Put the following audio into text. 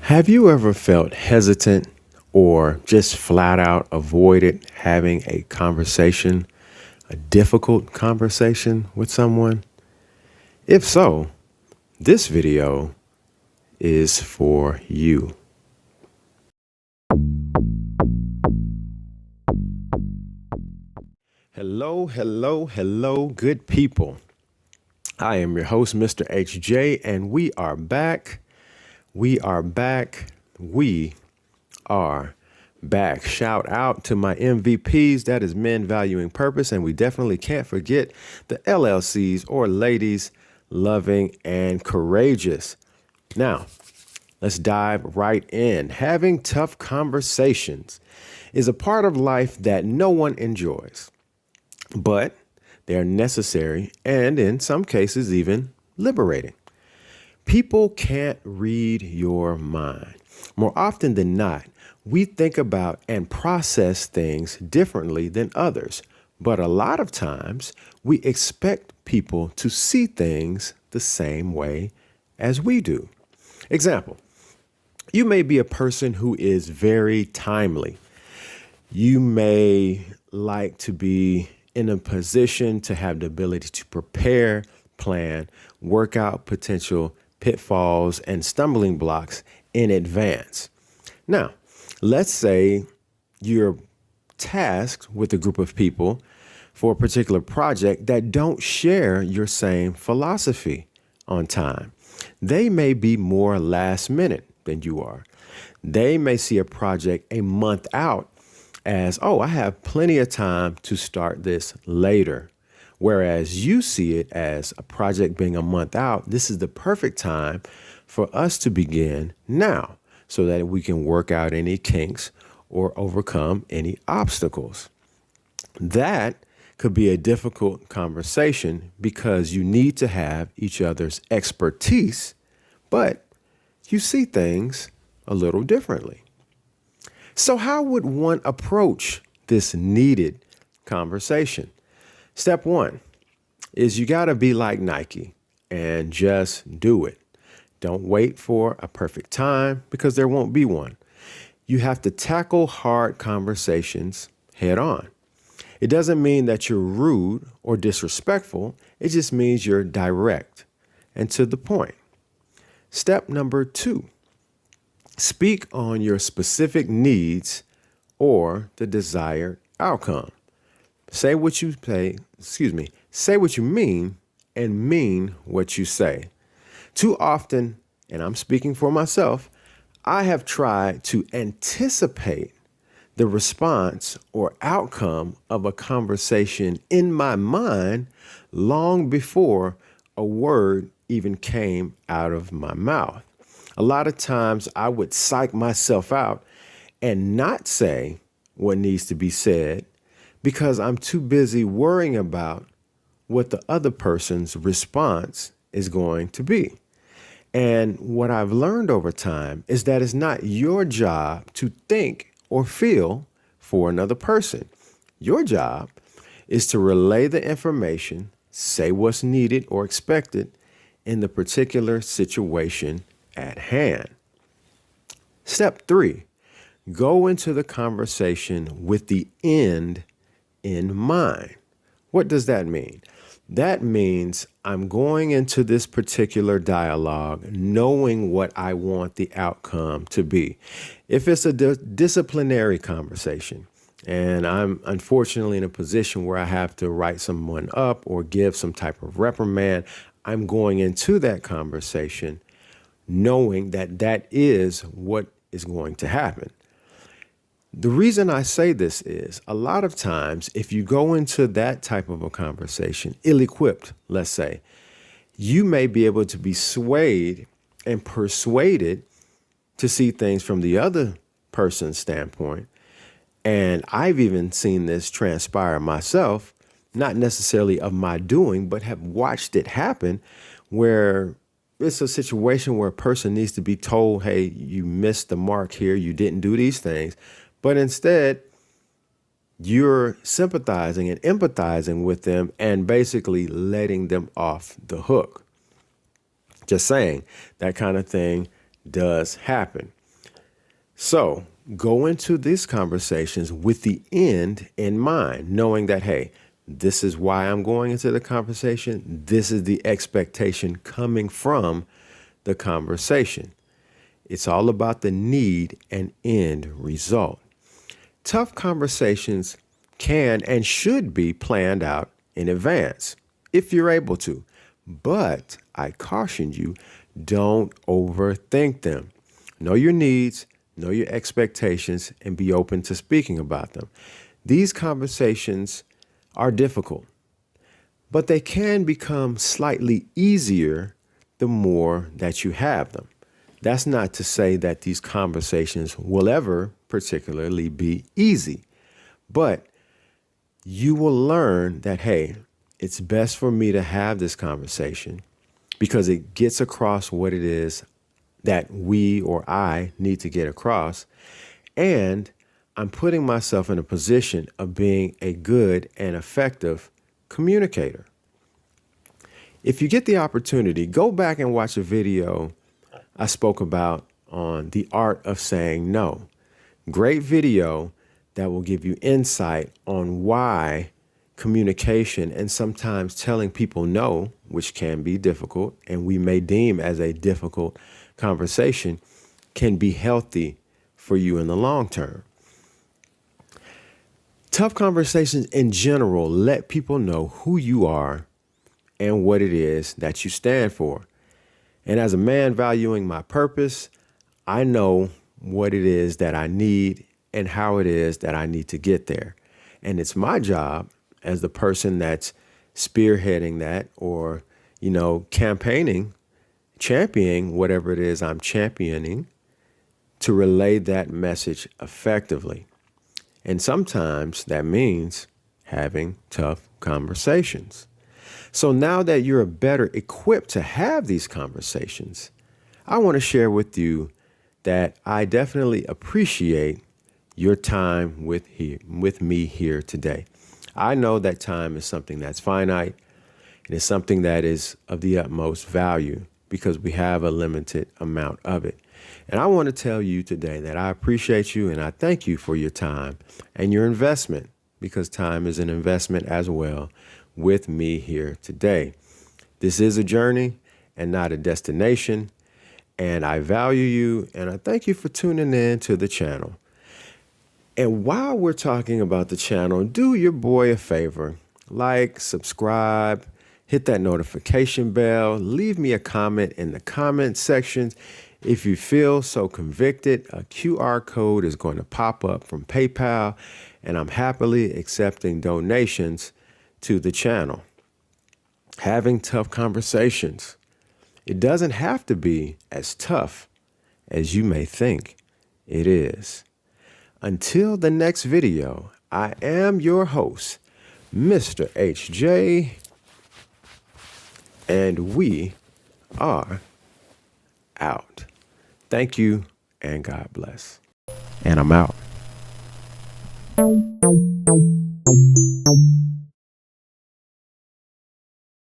Have you ever felt hesitant or just flat out avoided having a conversation, a difficult conversation with someone? If so, this video is for you. Hello, hello, hello, good people. I am your host, Mr. HJ, and we are back. We are back. We are back. Shout out to my MVPs. That is Men Valuing Purpose. And we definitely can't forget the LLCs or ladies loving and courageous. Now, let's dive right in. Having tough conversations is a part of life that no one enjoys, but they're necessary and in some cases even liberating. People can't read your mind. More often than not, we think about and process things differently than others. But a lot of times, we expect people to see things the same way as we do. Example, you may be a person who is very timely. You may like to be in a position to have the ability to prepare, plan, work out potential pitfalls and stumbling blocks in advance. Now, let's say you're tasked with a group of people for a particular project that don't share your same philosophy on time. They may be more last minute than you are. They may see a project a month out as, oh, I have plenty of time to start this later. Whereas you see it as a project being a month out, this is the perfect time for us to begin now so that we can work out any kinks or overcome any obstacles. That could be a difficult conversation because you need to have each other's expertise, but you see things a little differently. So how would one approach this needed conversation? Step one is you got to be like Nike and just do it. Don't wait for a perfect time because there won't be one. You have to tackle hard conversations head on. It doesn't mean that you're rude or disrespectful. It just means you're direct and to the point. Step number two, speak on your specific needs or the desired outcome. Say what you mean and mean what you say. Too often, and I'm speaking for myself, I have tried to anticipate the response or outcome of a conversation in my mind long before a word even came out of my mouth. A lot of times I would psych myself out and not say what needs to be said because I'm too busy worrying about what the other person's response is going to be. And what I've learned over time is that it's not your job to think or feel for another person. Your job is to relay the information, say what's needed or expected in the particular situation at hand. Step three, go into the conversation with the end in mind. What does that mean? That means I'm going into this particular dialogue knowing what I want the outcome to be. If it's a disciplinary conversation and I'm unfortunately in a position where I have to write someone up or give some type of reprimand, I'm going into that conversation knowing that that is what is going to happen. The reason I say this is a lot of times, if you go into that type of a conversation, ill-equipped, let's say, you may be able to be swayed and persuaded to see things from the other person's standpoint. And I've even seen this transpire myself, not necessarily of my doing, but have watched it happen where it's a situation where a person needs to be told, hey, you missed the mark here. You didn't do these things. But instead, you're sympathizing and empathizing with them and basically letting them off the hook. Just saying, that kind of thing does happen. So go into these conversations with the end in mind, knowing that, hey, this is why I'm going into the conversation. This is the expectation coming from the conversation. It's all about the need and end result. Tough conversations can and should be planned out in advance if you're able to. But I caution you, don't overthink them. Know your needs, know your expectations, and be open to speaking about them. These conversations are difficult, but they can become slightly easier the more that you have them. That's not to say that these conversations will ever particularly be easy, but you will learn that, hey, it's best for me to have this conversation because it gets across what it is that we or I need to get across. And I'm putting myself in a position of being a good and effective communicator. If you get the opportunity, go back and watch a video I spoke about on the art of saying no. Great video that will give you insight on why communication and sometimes telling people no, which can be difficult and we may deem as a difficult conversation, can be healthy for you in the long term. Tough conversations in general let people know who you are and what it is that you stand for. And as a man valuing my purpose, I know what it is that I need and how it is that I need to get there. And it's my job as the person that's spearheading that or, campaigning, championing whatever it is I'm championing to relay that message effectively. And sometimes that means having tough conversations. So now that you're better equipped to have these conversations, I want to share with you that I definitely appreciate your time with me here today. I know that time is something that's finite and it's something that is of the utmost value because we have a limited amount of it. And I want to tell you today that I appreciate you and I thank you for your time and your investment because time is an investment as well with me here today. This is a journey and not a destination. And I value you and I thank you for tuning in to the channel. And while we're talking about the channel, do your boy a favor, like, subscribe, hit that notification bell, leave me a comment in the comment section. If you feel so convicted, a QR code is going to pop up from PayPal, and I'm happily accepting donations to the channel. Having tough conversations. It doesn't have to be as tough as you may think it is. Until the next video, I am your host, Mr. HJ, and we are out. Thank you and God bless. And I'm out.